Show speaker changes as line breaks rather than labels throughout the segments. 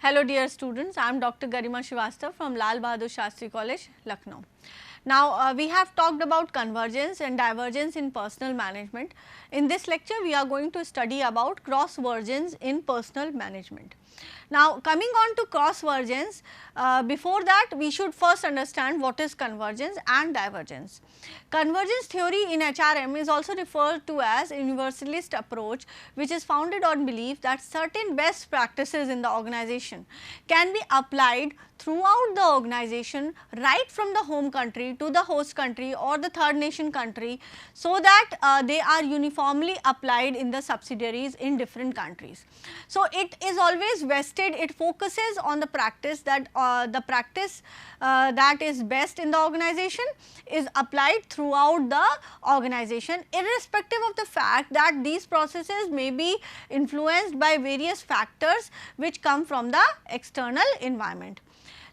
Hello dear students, I am Dr. Garima Srivastava from Lal Bahadur Shastri College, Lucknow. Now, we have talked about convergence and divergence in personal management. In this lecture, we are going to study about cross-vergence in personal management. Now, coming on to cross-vergence, before that we should first understand what is convergence and divergence. Convergence theory in HRM is also referred to as universalist approach, which is founded on belief that certain best practices in the organization can be applied throughout the organization right from the home country to the host country or the third nation country, so that they are uniformly applied in the subsidiaries in different countries. So, it is always vested, it focuses on the practice that that is best in the organization is applied throughout the organization, irrespective of the fact that these processes may be influenced by various factors which come from the external environment.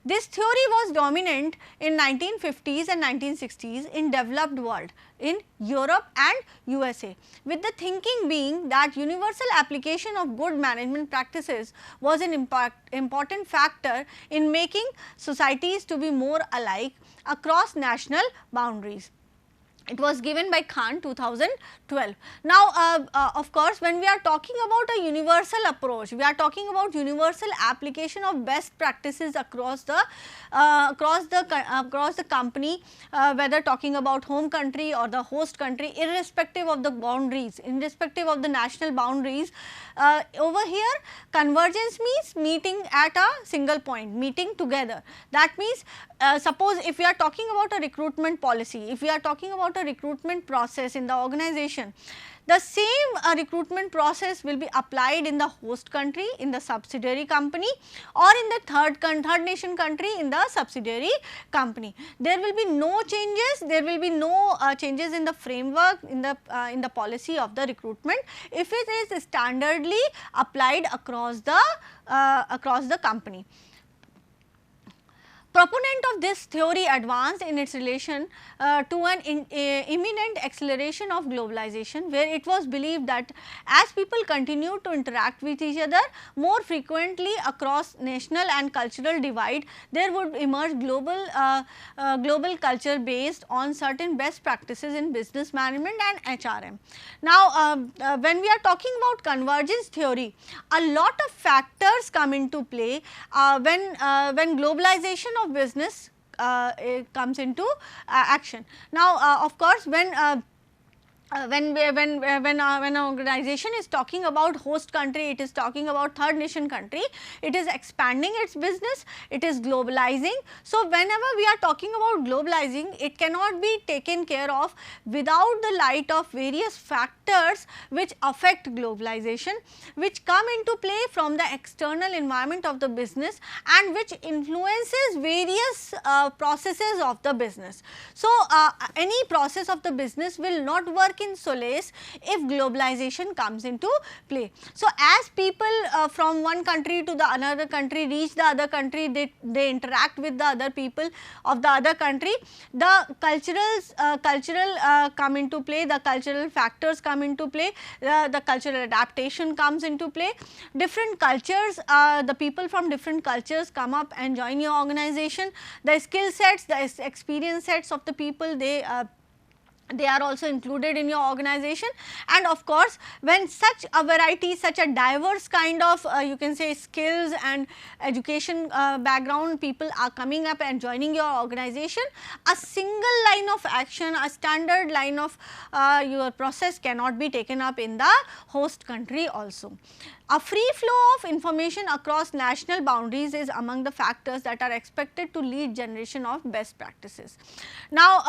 This theory was dominant in 1950s and 1960s in developed world in Europe and USA, with the thinking being that universal application of good management practices was an important factor in making societies to be more alike across national boundaries. It was given by Khan 2012. Now, of course, when we are talking about a universal approach, we are talking about universal application of best practices across the company, whether talking about home country or the host country, irrespective of the boundaries, irrespective of the national boundaries. Over here, convergence means meeting at a single point, meeting together. That means, suppose if we are talking about a recruitment policy, if we are talking about a recruitment process in the organization, the same recruitment process will be applied in the host country, in the subsidiary company, or in the third nation country in the subsidiary company. There will be no changes, there will be no changes in the framework, in the policy of the recruitment if it is standardly applied across the company. Proponent of this theory advanced in its relation to an imminent acceleration of globalization, where it was believed that as people continue to interact with each other more frequently across national and cultural divide, there would emerge global culture based on certain best practices in business management and HRM. Now, when we are talking about convergence theory, a lot of factors come into play when globalization of business comes into action. Now, of course, when an organization is talking about host country, it is talking about third nation country, it is expanding its business, it is globalizing. So, whenever we are talking about globalizing, it cannot be taken care of without the light of various factors which affect globalization, which come into play from the external environment of the business and which influences various processes of the business. So, any process of the business will not work in solace if globalization comes into play. So, as people from one country to the another country reach the other country, they interact with the other people of the other country, the cultural come into play, the cultural factors come into play, the cultural adaptation comes into play. Different cultures, the people from different cultures come up and join your organization. The skill sets, the experience sets of the people, they are also included in your organization. And of course, when such a variety, such a diverse kind of you can say skills and education background people are coming up and joining your organization, a single line of action, a standard line of your process cannot be taken up in the host country also. A free flow of information across national boundaries is among the factors that are expected to lead generation of best practices. Now,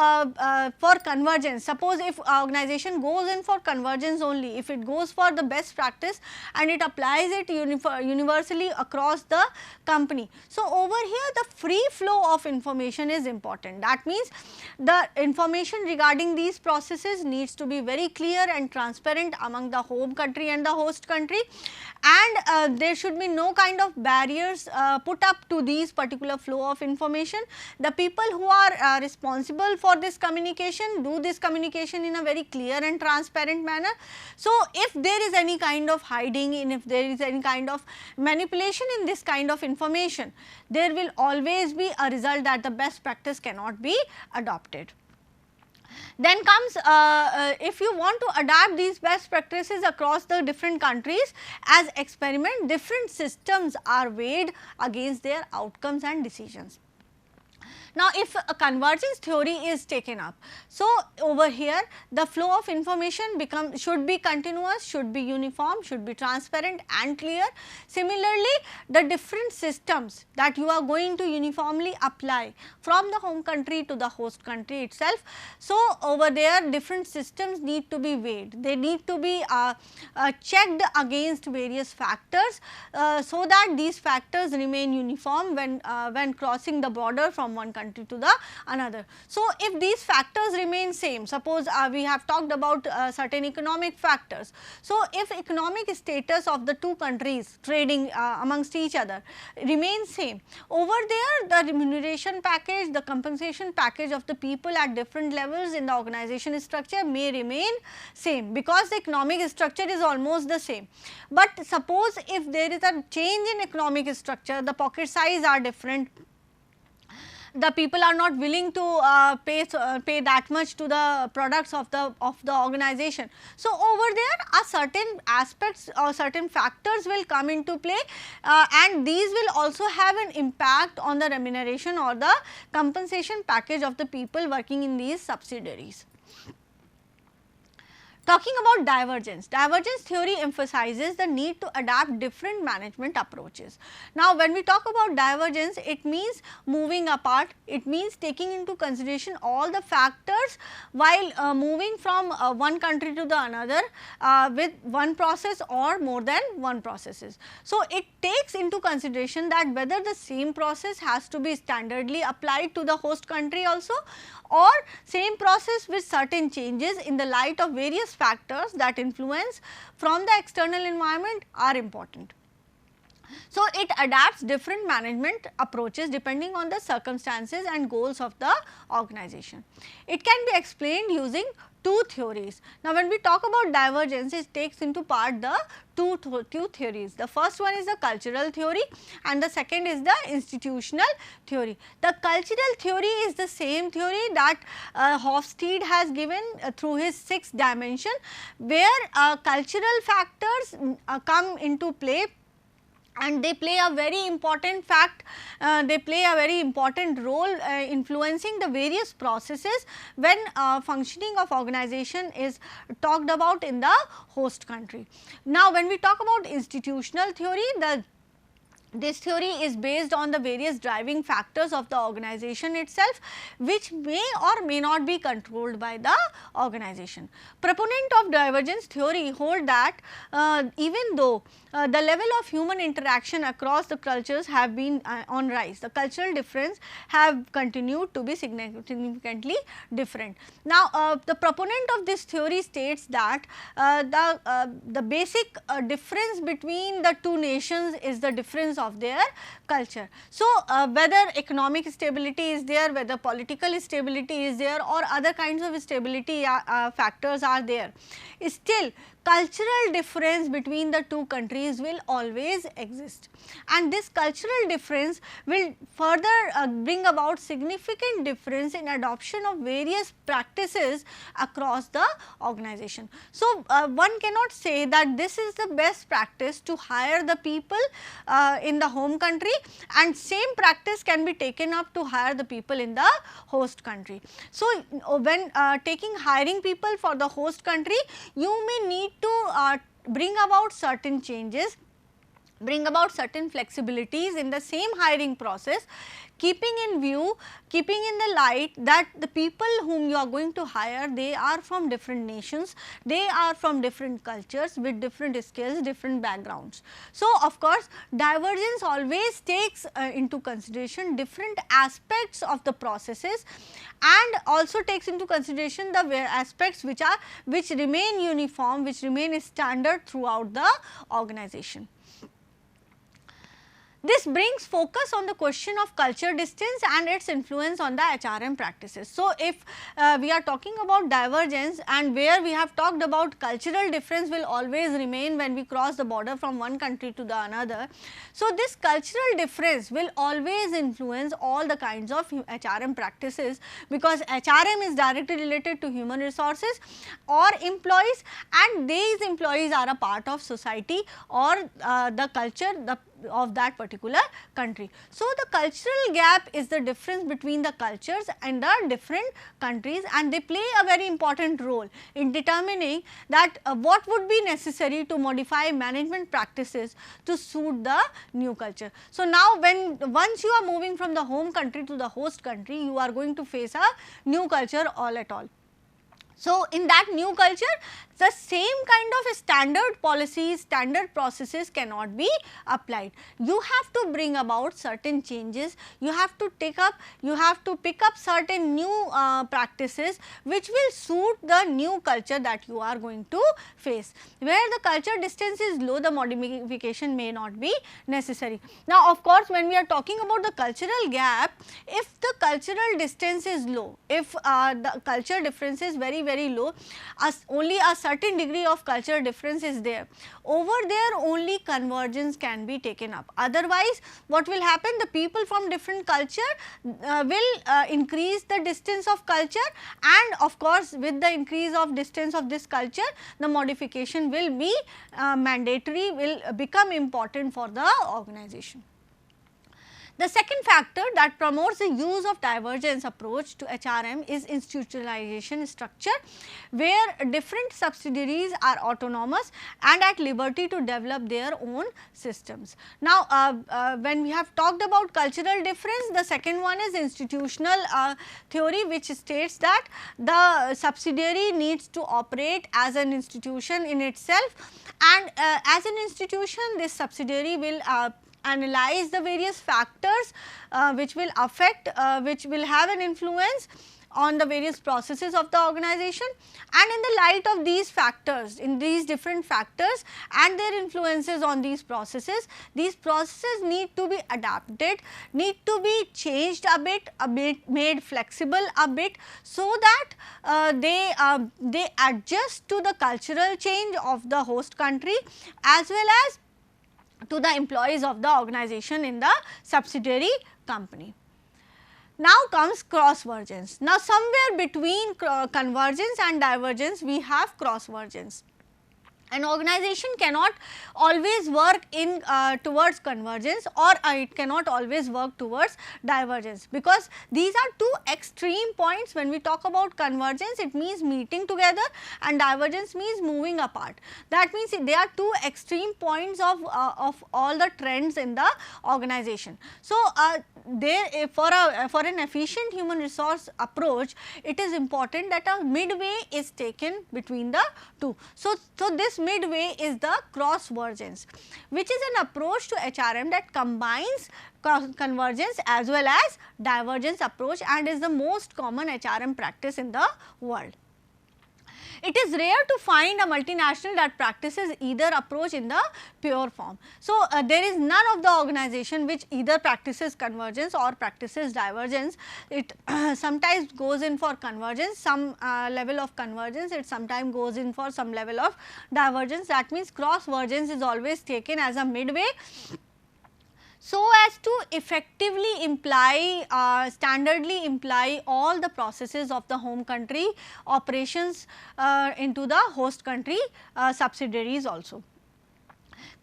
for convergence, suppose if organization goes in for convergence only, if it goes for the best practice and it applies it universally across the company. So, over here the free flow of information is important. That means the information regarding these processes needs to be very clear and transparent among the home country and the host country, and there should be no kind of barriers put up to these particular flow of information. The people who are responsible for this communication do this communication in a very clear and transparent manner. So, if there is any kind of hiding and if there is any kind of manipulation in this kind of information, there will always be a result that the best practice cannot be adopted. Then comes if you want to adapt these best practices across the different countries as experiment, different systems are weighed against their outcomes and decisions. Now, if a convergence theory is taken up, so over here the flow of information should be continuous, should be uniform, should be transparent and clear. Similarly, the different systems that you are going to uniformly apply from the home country to the host country itself. So, over there different systems need to be weighed, they need to be checked against various factors so that these factors remain uniform when crossing the border from one country to the another. So, if these factors remain same, suppose we have talked about certain economic factors. So, if economic status of the two countries trading amongst each other remains same, over there the remuneration package, the compensation package of the people at different levels in the organization structure may remain same, because the economic structure is almost the same. But suppose if there is a change in economic structure, the pocket size are different, the people are not willing to pay that much to the products of the organization. So, over there certain aspects or certain factors will come into play and these will also have an impact on the remuneration or the compensation package of the people working in these subsidiaries. Talking about divergence, divergence theory emphasizes the need to adapt different management approaches. Now, when we talk about divergence, it means moving apart, it means taking into consideration all the factors while moving from one country to the another with one process or more than one processes. So, it takes into consideration that whether the same process has to be standardly applied to the host country also, or same process with certain changes in the light of various factors that influence from the external environment are important. So, it adapts different management approaches depending on the circumstances and goals of the organization. It can be explained using two theories. Now, when we talk about divergence, it takes into part the two theories. The first one is the cultural theory and the second is the institutional theory. The cultural theory is the same theory that Hofstede has given through his 6th dimension, where cultural factors come into play and they play a very important they play a very important role influencing the various processes when functioning of organization is talked about in the host country. Now, when we talk about institutional theory, this theory is based on the various driving factors of the organization itself, which may or may not be controlled by the organization. Proponent of divergence theory hold that even though the level of human interaction across the cultures have been on rise, the cultural difference have continued to be significantly different. Now, the proponent of this theory states that the basic difference between the two nations is the difference of their culture. So, whether economic stability is there, whether political stability is there or other kinds of stability factors are there, still cultural difference between the two countries will always exist, and this cultural difference will further bring about significant difference in adoption of various practices across the organization. So, one cannot say that this is the best practice to hire the people in the home country and same practice can be taken up to hire the people in the host country. So, when hiring people for the host country, you may need to bring about certain changes bring about certain flexibilities in the same hiring process, keeping in view, keeping in the light that the people whom you are going to hire, they are from different nations, they are from different cultures with different skills, different backgrounds. So, of course, divergence always takes into consideration different aspects of the processes, and also takes into consideration the aspects which remain uniform, which remain standard throughout the organization. This brings focus on the question of culture distance and its influence on the HRM practices. So, if we are talking about divergence, and where we have talked about cultural difference will always remain when we cross the border from one country to the another. So, this cultural difference will always influence all the kinds of HRM practices, because HRM is directly related to human resources or employees, and these employees are a part of society or the culture of that particular country. So, the cultural gap is the difference between the cultures and the different countries, and they play a very important role in determining that what would be necessary to modify management practices to suit the new culture. So, now once you are moving from the home country to the host country, you are going to face a new culture all at all. So, in that new culture, the same kind of standard policies, standard processes cannot be applied. You have to bring about certain changes, you have to pick up certain new practices which will suit the new culture that you are going to face. Where the culture distance is low, the modification may not be necessary. Now, of course, when we are talking about the cultural gap, if the cultural distance is low, if the culture difference is very low, only a certain degree of cultural difference is there, over there only convergence can be taken up. Otherwise, what will happen? The people from different culture will increase the distance of culture, and of course, with the increase of distance of this culture, the modification will be mandatory, will become important for the organization. The second factor that promotes the use of divergence approach to HRM is institutionalization structure, where different subsidiaries are autonomous and at liberty to develop their own systems. Now, when we have talked about cultural difference, the second one is institutional theory, which states that the subsidiary needs to operate as an institution in itself, and as an institution, this subsidiary will analyze the various factors which will affect, which will have an influence on the various processes of the organization, and in the light of these factors, in these different factors and their influences on these processes need to be adapted, need to be changed a bit, made flexible a bit, so that they adjust to the cultural change of the host country as well as to the employees of the organization in the subsidiary company. Now comes cross-vergence. Now, somewhere between convergence and divergence, we have cross-vergence. An organization cannot always work in towards convergence, or it cannot always work towards divergence, because these are two extreme points. When we talk about convergence, it means meeting together, and divergence means moving apart. That means they are two extreme points of all the trends in the organization. So, for an efficient human resource approach, it is important that a midway is taken between the two. So this midway is the cross-vergence, which is an approach to HRM that combines convergence as well as divergence approach, and is the most common HRM practice in the world. It is rare to find a multinational that practices either approach in the pure form. So, there is none of the organization which either practices convergence or practices divergence. It sometimes goes in for convergence, some level of convergence, it sometimes goes in for some level of divergence. That means, cross-vergence is always taken as a midway, so as to effectively imply, standardly imply all the processes of the home country operations into the host country subsidiaries also.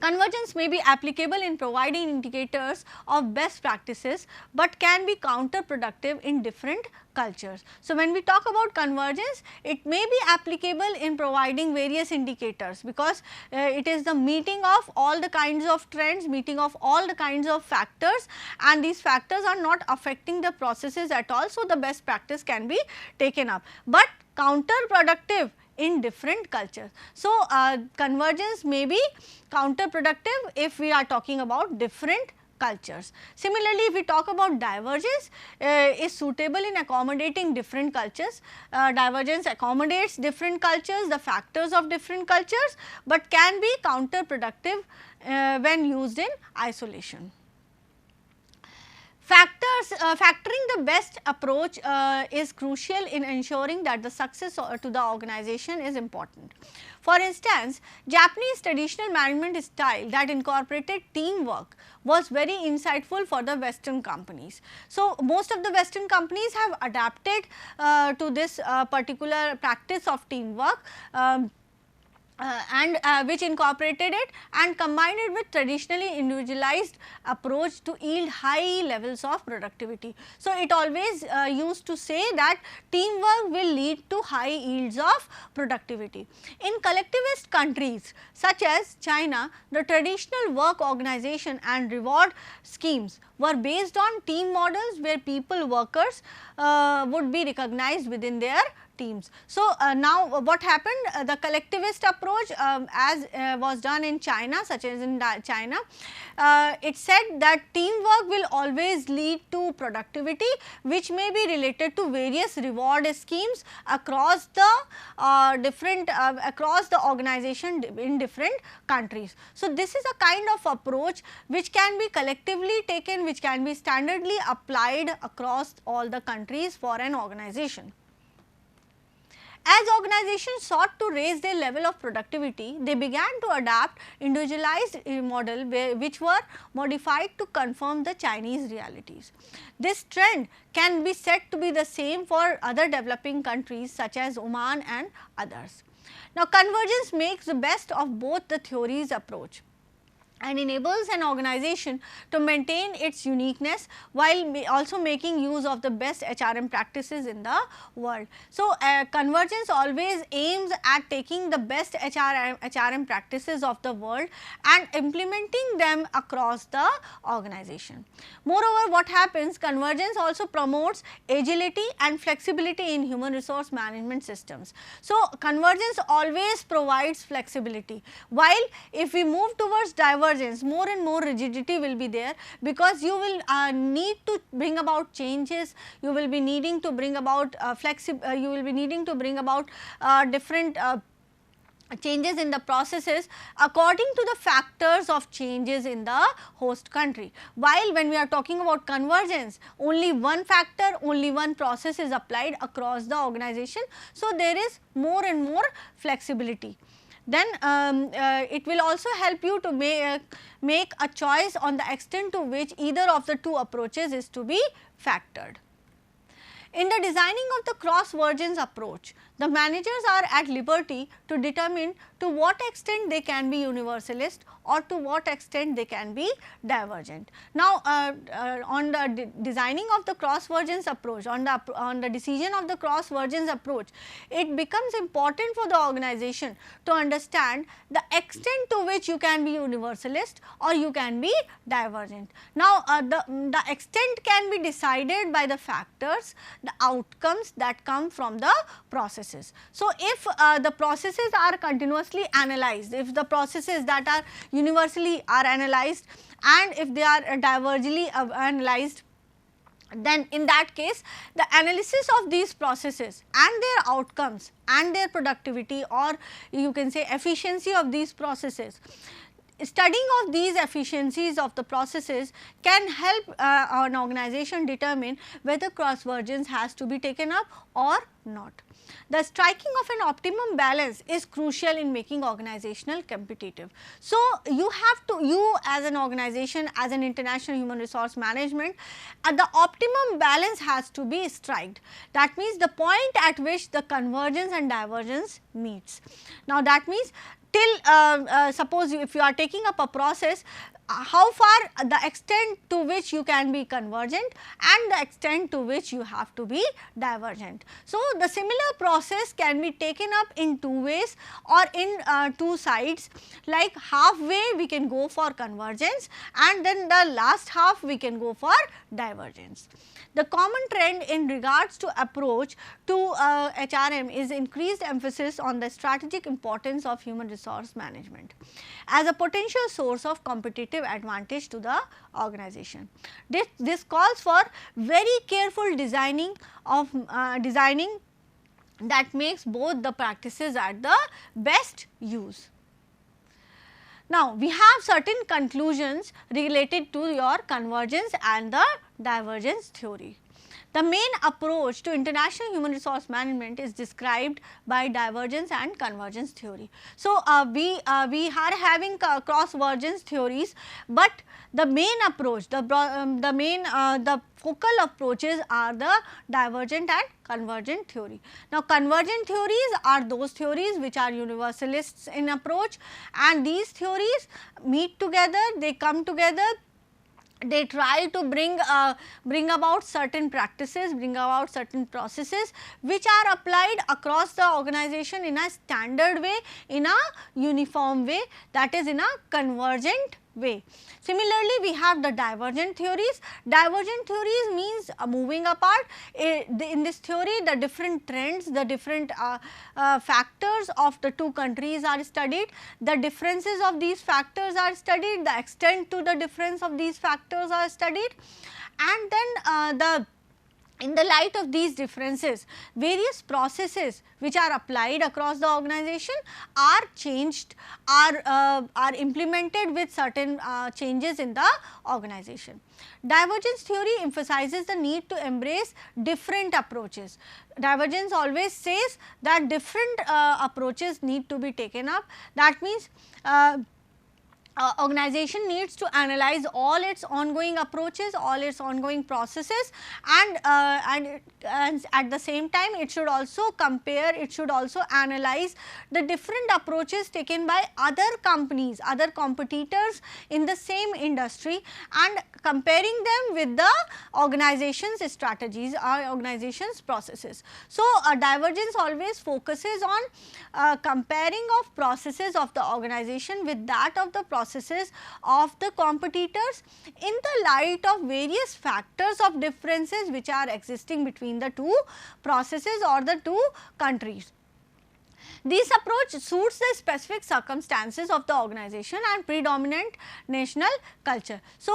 Convergence may be applicable in providing indicators of best practices, but can be counterproductive in different cultures. So, when we talk about convergence, it may be applicable in providing various indicators, because it is the meeting of all the kinds of trends, meeting of all the kinds of factors, and these factors are not affecting the processes at all. So, the best practice can be taken up, but counterproductive in different cultures. So, convergence may be counterproductive if we are talking about different cultures. Similarly, if we talk about divergence, is suitable in accommodating different cultures. Divergence accommodates different cultures, the factors of different cultures, but can be counterproductive when used in isolation. Factoring the best approach is crucial in ensuring that the success to the organization is important. For instance, Japanese traditional management style that incorporated teamwork was very insightful for the Western companies. So, most of the Western companies have adapted to this particular practice of teamwork. Which incorporated it and combined it with traditionally individualized approach to yield high levels of productivity. So, it always used to say that teamwork will lead to high yields of productivity. In collectivist countries such as China, the traditional work organization and reward schemes were based on team models where workers would be recognized within their teams. So, now what happened, the collectivist approach as was done in China, such as in China, it said that teamwork will always lead to productivity, which may be related to various reward schemes across the across the organization in different countries. So, this is a kind of approach which can be collectively taken, which can be standardly applied across all the countries for an organization. As organizations sought to raise their level of productivity, they began to adapt individualized model which were modified to conform the Chinese realities. This trend can be said to be the same for other developing countries such as Oman and others. Now, convergence makes the best of both the theories approach and enables an organization to maintain its uniqueness while also making use of the best HRM practices in the world. So, convergence always aims at taking the best HRM practices of the world and implementing them across the organization. Moreover, what happens, convergence also promotes agility and flexibility in human resource management systems. So, convergence always provides flexibility, while if we move towards divergence, more and more rigidity will be there, because you will need to bring about changes, you will be needing to bring about you will be needing to bring about different changes in the processes according to the factors of changes in the host country. While when we are talking about convergence, only one factor, only one process is applied across the organization. So, there is more and more flexibility. Then it will also help you to make a choice on the extent to which either of the two approaches is to be factored. In the designing of the cross-vergence approach, the managers are at liberty to determine to what extent they can be universalist or to what extent they can be divergent. Now, on the designing of the cross-vergence approach, on the decision of the cross-vergence approach, it becomes important for the organization to understand the extent to which you can be universalist or you can be divergent. Now, the extent can be decided by the factors, the outcomes that come from the processes. So, if the processes are continuously analyzed, if the processes that are universally are analyzed and if they are divergently analyzed, then in that case the analysis of these processes and their outcomes and their productivity, or you can say efficiency of these processes, studying of these efficiencies of the processes can help an organization determine whether cross-vergence has to be taken up or not. The striking of an optimum balance is crucial in making organizational competitive. So, you have to, you as an organization, as an international human resource management, the optimum balance has to be striked. That means the point at which the convergence and divergence meets. Now, that means till suppose if you are taking up a process, how far the extent to which you can be convergent and the extent to which you have to be divergent. So, the similar process can be taken up in two ways or in two sides, like halfway we can go for convergence and then the last half we can go for divergence. The common trend in regards to approach to HRM is increased emphasis on the strategic importance of human resource management as a potential source of competitive advantage to the organization. This calls for very careful designing of that makes both the practices at the best use. Now, we have certain conclusions related to your convergence and the divergence theory. The main approach to international human resource management is described by divergence and convergence theory. So, we are having cross-vergence theories, but the main approach, the focal approaches are the divergent and convergent theory. Now, convergent theories are those theories which are universalists in approach, and these theories meet together, they come together, they try to bring about certain practices, bring about certain processes which are applied across the organization in a standard way, in a uniform way, that is in a convergent way. Similarly, we have the divergent theories. Divergent theories means moving apart. In this theory, the different trends, the different factors of the two countries are studied, the differences of these factors are studied, the extent to the difference of these factors are studied, and then in the light of these differences, various processes which are applied across the organization are changed, are implemented with certain changes in the organization. Divergence theory emphasizes the need to embrace different approaches. Divergence always says that different approaches need to be taken up. That means, organization needs to analyze all its ongoing approaches, all its ongoing processes, and at the same time it should also compare, it should also analyze the different approaches taken by other companies, other competitors in the same industry, and comparing them with the organization's strategies or organization's processes. So, divergence always focuses on comparing of processes of the organization with that of the processes of the competitors in the light of various factors of differences which are existing between the two processes or the two countries. This approach suits the specific circumstances of the organization and predominant national culture. So,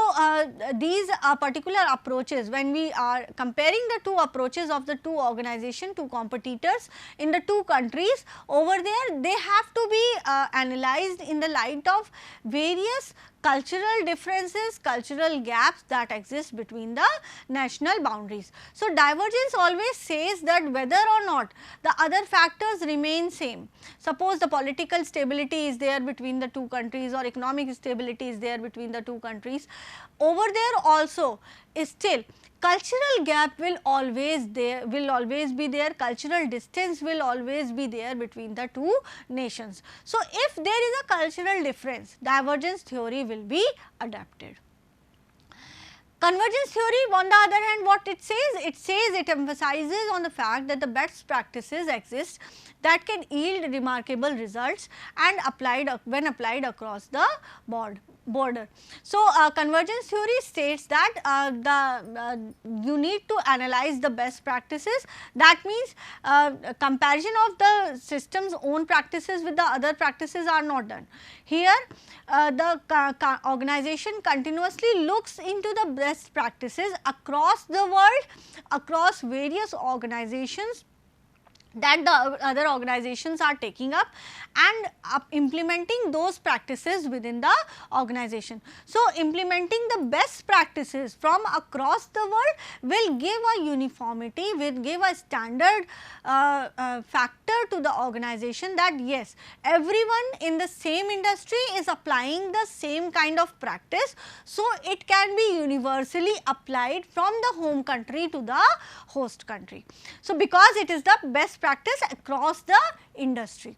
these particular approaches, when we are comparing the two approaches of the two organization, two competitors in the two countries, over there they have to be analyzed in the light of various cultural differences, cultural gaps that exist between the national boundaries. So, divergence always says that whether or not the other factors remain same. Suppose the political stability is there between the two countries or economic stability is there between the two countries, over there also is still cultural gap will always be there, cultural distance will always be there between the two nations. So, if there is a cultural difference, divergence theory will be adapted. Convergence theory, on the other hand, what it says it emphasizes on the fact that the best practices exist that can yield remarkable results and when applied across the border. So, convergence theory states that you need to analyze the best practices. That means, comparison of the system's own practices with the other practices are not done. Here, the organization continuously looks into the best practices across the world, across various organizations, that the other organizations are taking up and implementing those practices within the organization. So, implementing the best practices from across the world will give a uniformity, will give a standard factor to the organization, that yes, everyone in the same industry is applying the same kind of practice. So, it can be universally applied from the home country to the host country. So, because it is the best practice across the industry.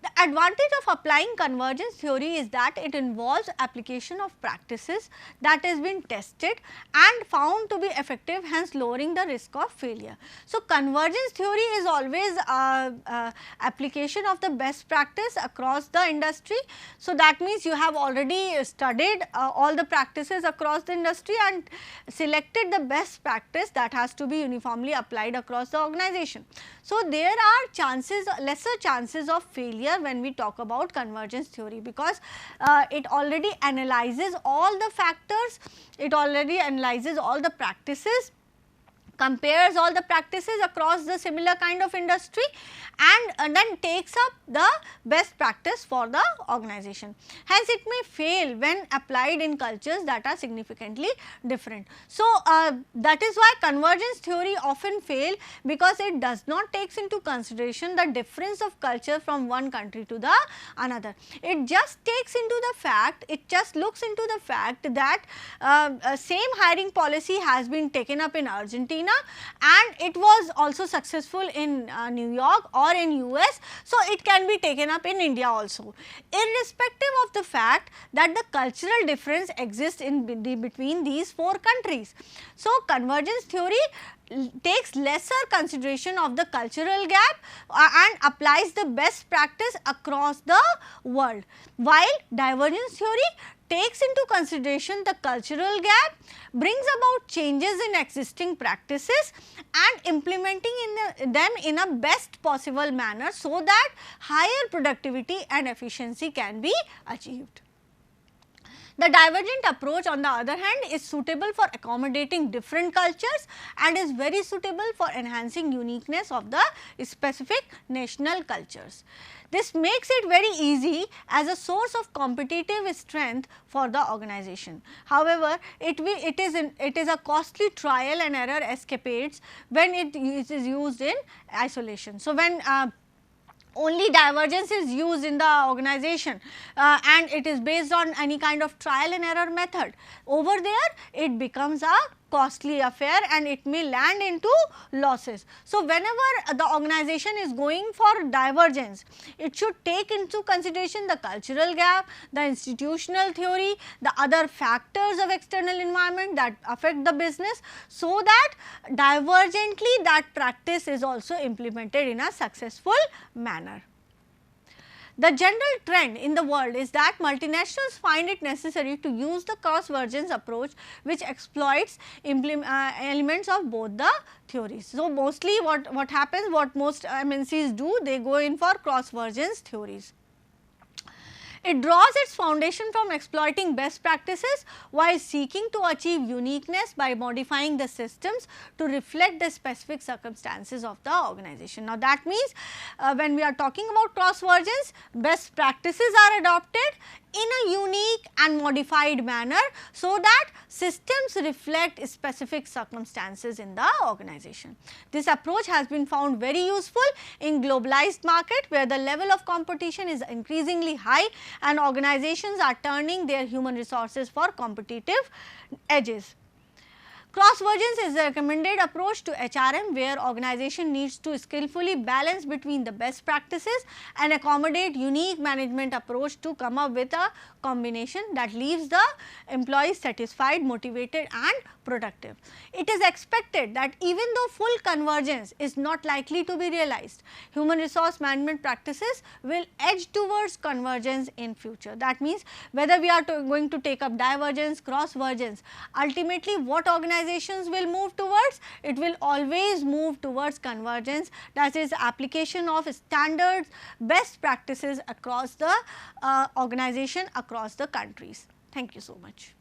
The advantage of applying convergence theory is that it involves application of practices that has been tested and found to be effective, hence lowering the risk of failure. So, convergence theory is always application of the best practice across the industry. So, that means you have already studied all the practices across the industry and selected the best practice that has to be uniformly applied across the organization. So, there are chances, lesser chances of failure when we talk about convergence theory, because it already analyzes all the factors, it already analyzes all the practices, compares all the practices across the similar kind of industry, and then takes up the best practice for the organization. Hence, it may fail when applied in cultures that are significantly different. So, that is why convergence theory often fail, because it does not takes into consideration the difference of culture from one country to the another. It just takes into the fact, it just looks into the fact that same hiring policy has been taken up in Argentina and it was also successful in New York or in US. So, it can be taken up in India also, irrespective of the fact that the cultural difference exists in between these four countries. So, convergence theory takes lesser consideration of the cultural gap and applies the best practice across the world, while divergence theory takes into consideration the cultural gap, brings about changes in existing practices and implementing them in a best possible manner, so that higher productivity and efficiency can be achieved. The divergent approach, on the other hand, is suitable for accommodating different cultures and is very suitable for enhancing uniqueness of the specific national cultures. This makes it very easy as a source of competitive strength for the organization. However, it is a costly trial and error escapades when it is used in isolation. So, when only divergence is used in the organization and it is based on any kind of trial and error method, over there it becomes a costly affair and it may land into losses. So, whenever the organization is going for divergence, it should take into consideration the cultural gap, the institutional theory, the other factors of external environment that affect the business, so that divergently that practice is also implemented in a successful manner. The general trend in the world is that multinationals find it necessary to use the cross-vergence approach, which exploits elements of both the theories. So, mostly what happens, what most MNCs do, they go in for cross-vergence theories. It draws its foundation from exploiting best practices while seeking to achieve uniqueness by modifying the systems to reflect the specific circumstances of the organization. Now, that means when we are talking about cross-vergence, best practices are adopted in a unique and modified manner, so that systems reflect specific circumstances in the organization. This approach has been found very useful in globalized market, where the level of competition is increasingly high and organizations are turning their human resources for competitive edges. Cross-vergence is a recommended approach to HRM, where organization needs to skillfully balance between the best practices and accommodate unique management approach to come up with a combination that leaves the employees satisfied, motivated and productive. It is expected that even though full convergence is not likely to be realized, human resource management practices will edge towards convergence in future. That means, whether we are going to take up divergence, cross-vergence, ultimately what organizations will move towards? It will always move towards convergence, that is application of standards, best practices across the organization, across the countries. Thank you so much.